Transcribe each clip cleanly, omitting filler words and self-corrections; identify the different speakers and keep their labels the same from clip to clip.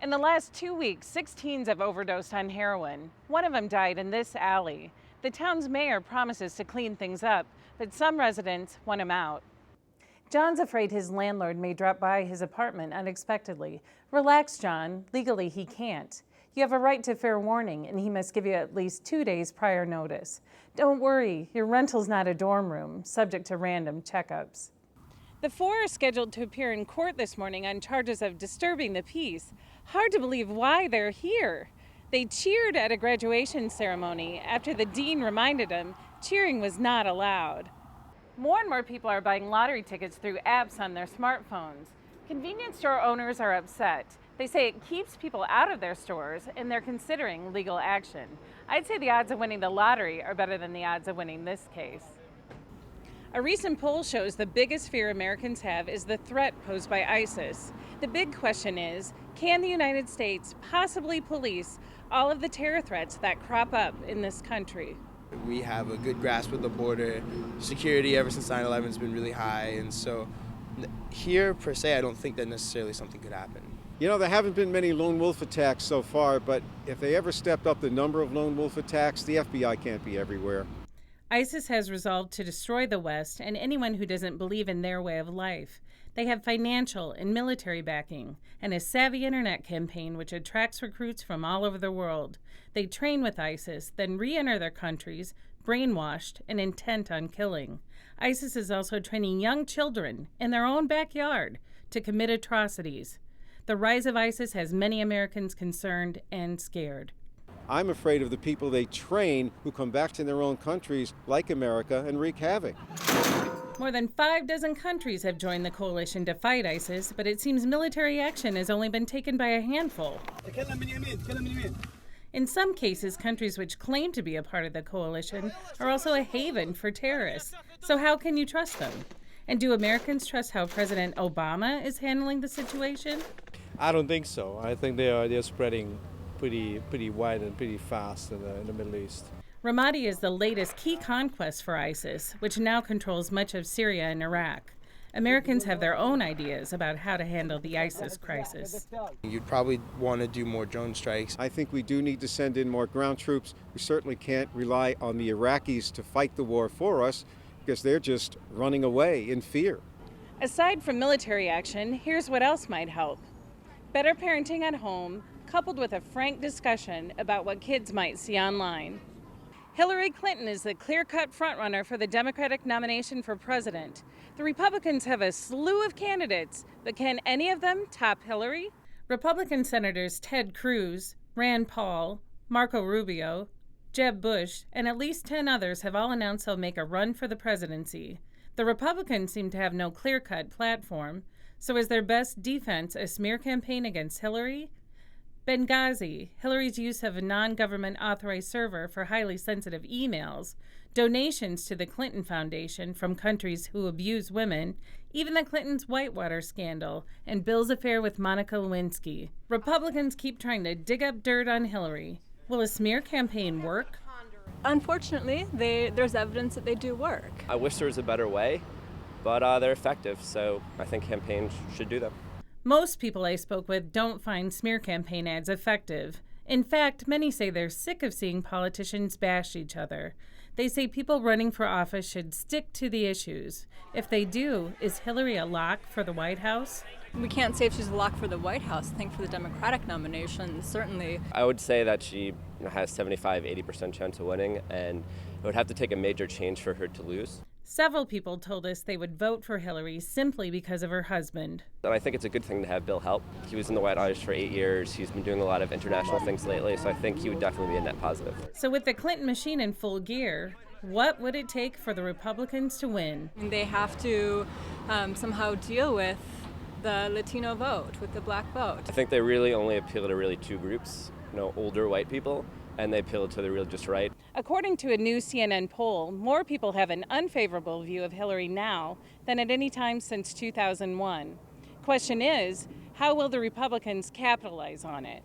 Speaker 1: In the last 2 weeks, 6 teens have overdosed on heroin. One of them died in this alley. The town's mayor promises to clean things up, but some residents want him out. John's afraid his landlord may drop by his apartment unexpectedly. Relax, John. Legally, he can't. You have a right to fair warning, and he must give you at least 2 days prior notice. Don't worry, your rental's not a dorm room, subject to random checkups. The four are scheduled to appear in court this morning on charges of disturbing the peace. Hard to believe why they're here. They cheered at a graduation ceremony after the dean reminded them cheering was not allowed. More and more people are buying lottery tickets through apps on their smartphones. Convenience store owners are upset. They say it keeps people out of their stores and they're considering legal action. I'd say the odds of winning the lottery are better than the odds of winning this case. A recent poll shows the biggest fear Americans have is the threat posed by ISIS. The big question is, can the United States possibly police all of the terror threats that crop up in this country?
Speaker 2: We have a good grasp of the border. Security ever since 9/11 has been really high, and so here per se I don't think that necessarily something could happen.
Speaker 3: You know, there haven't been many lone wolf attacks so far, but if they ever stepped up the number of lone wolf attacks, the FBI can't be everywhere.
Speaker 1: ISIS has resolved to destroy the West and anyone who doesn't believe in their way of life. They have financial and military backing and a savvy internet campaign which attracts recruits from all over the world. They train with ISIS, then re-enter their countries, brainwashed and intent on killing. ISIS is also training young children in their own backyard to commit atrocities. The rise of ISIS has many Americans concerned and scared.
Speaker 3: I'm afraid of the people they train who come back to their own countries, like America, and wreak havoc.
Speaker 1: More than 6 countries have joined the coalition to fight ISIS, but it seems military action has only been taken by a handful. In some cases, countries which claim to be a part of the coalition are also a haven for terrorists. So how can you trust them? And do Americans trust how President Obama is handling the situation?
Speaker 4: I don't think so. I think they're spreading pretty wide and pretty fast in the Middle East.
Speaker 1: Ramadi is the latest key conquest for ISIS, which now controls much of Syria and Iraq. Americans have their own ideas about how to handle the ISIS crisis.
Speaker 2: You'd probably want to do more drone strikes.
Speaker 3: I think we do need to send in more ground troops. We certainly can't rely on the Iraqis to fight the war for us because they're just running away in fear.
Speaker 1: Aside from military action, here's what else might help. Better parenting at home, coupled with a frank discussion about what kids might see online. Hillary Clinton is the clear-cut frontrunner for the Democratic nomination for president. The Republicans have a slew of candidates, but can any of them top Hillary? Republican Senators Ted Cruz, Rand Paul, Marco Rubio, Jeb Bush, and at least 10 others have all announced they'll make a run for the presidency. The Republicans seem to have no clear-cut platform, so is their best defense a smear campaign against Hillary? Benghazi, Hillary's use of a non-government authorized server for highly sensitive emails, donations to the Clinton Foundation from countries who abuse women, even the Clintons' Whitewater scandal, and Bill's affair with Monica Lewinsky. Republicans keep trying to dig up dirt on Hillary. Will a smear campaign work?
Speaker 5: Unfortunately, there's evidence that they do work.
Speaker 6: I wish there was a better way, but they're effective, so I think campaigns should do them.
Speaker 1: Most people I spoke with don't find smear campaign ads effective. In fact, many say they're sick of seeing politicians bash each other. They say people running for office should stick to the issues. If they do, is Hillary a lock for the White House?
Speaker 5: We can't say if she's a lock for the White House. I think for the Democratic nomination, certainly.
Speaker 6: I would say that she has 75-80% chance of winning, and it would have to take a major change for her to lose.
Speaker 1: Several people told us they would vote for Hillary simply because of her husband.
Speaker 6: And I think it's a good thing to have Bill help. He was in the White House for 8 years. He's been doing a lot of international things lately, so I think he would definitely be a net positive.
Speaker 1: So with the Clinton machine in full gear, what would it take for the Republicans to win?
Speaker 5: They have to somehow deal with the Latino vote, with the black vote.
Speaker 6: I think they really only appeal to really two groups, older white people, and they appeal to the religious right.
Speaker 1: According to a new CNN poll, more people have an unfavorable view of Hillary now than at any time since 2001. Question is, how will the Republicans capitalize on it?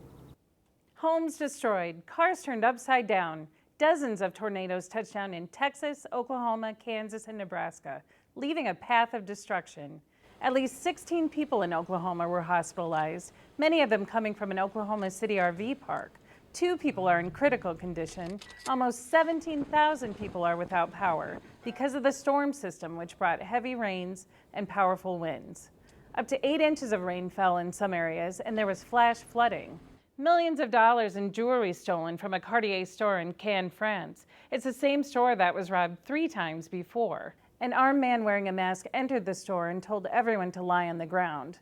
Speaker 1: Homes destroyed, cars turned upside down. Dozens of tornadoes touched down in Texas, Oklahoma, Kansas, and Nebraska, leaving a path of destruction. At least 16 people in Oklahoma were hospitalized, many of them coming from an Oklahoma City RV park. 2 people are in critical condition. Almost 17,000 people are without power because of the storm system, which brought heavy rains and powerful winds. Up to 8 inches of rain fell in some areas, and there was flash flooding. Millions of dollars in jewelry stolen from a Cartier store in Cannes, France. It's the same store that was robbed 3 times before. An armed man wearing a mask entered the store and told everyone to lie on the ground.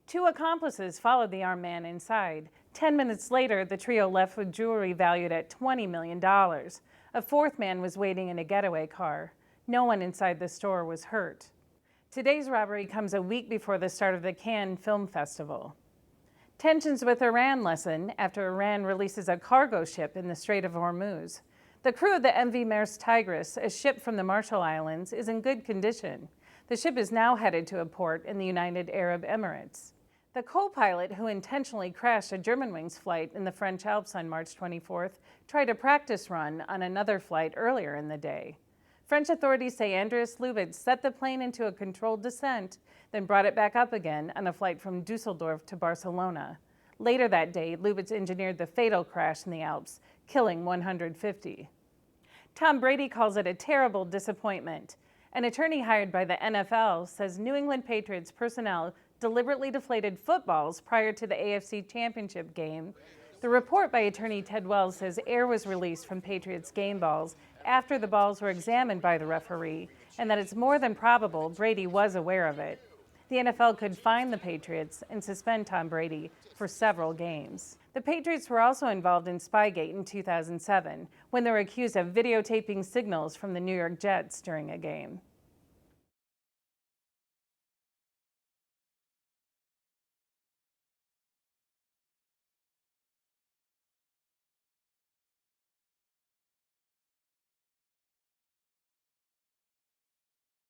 Speaker 1: 2 accomplices followed the armed man inside. 10 minutes later, the trio left with jewelry valued at $20 million. A 4th man was waiting in a getaway car. No one inside the store was hurt. Today's robbery comes a week before the start of the Cannes Film Festival. Tensions with Iran lessen after Iran releases a cargo ship in the Strait of Hormuz. The crew of the MV Maersk Tigris, a ship from the Marshall Islands, is in good condition. The ship is now headed to a port in the United Arab Emirates. The co-pilot who intentionally crashed a Germanwings flight in the French Alps on March 24th tried a practice run on another flight earlier in the day. French authorities say Andreas Lubitz set the plane into a controlled descent, then brought it back up again on a flight from Dusseldorf to Barcelona. Later that day, Lubitz engineered the fatal crash in the Alps, killing 150. Tom Brady calls it a terrible disappointment. An attorney hired by the NFL says New England Patriots personnel deliberately deflated footballs prior to the AFC Championship game. The report by attorney Ted Wells says air was released from Patriots game balls after the balls were examined by the referee, and that it's more than probable Brady was aware of it. The NFL could fine the Patriots and suspend Tom Brady for several games. The Patriots were also involved in Spygate in 2007, when they were accused of videotaping signals from the New York Jets during a game.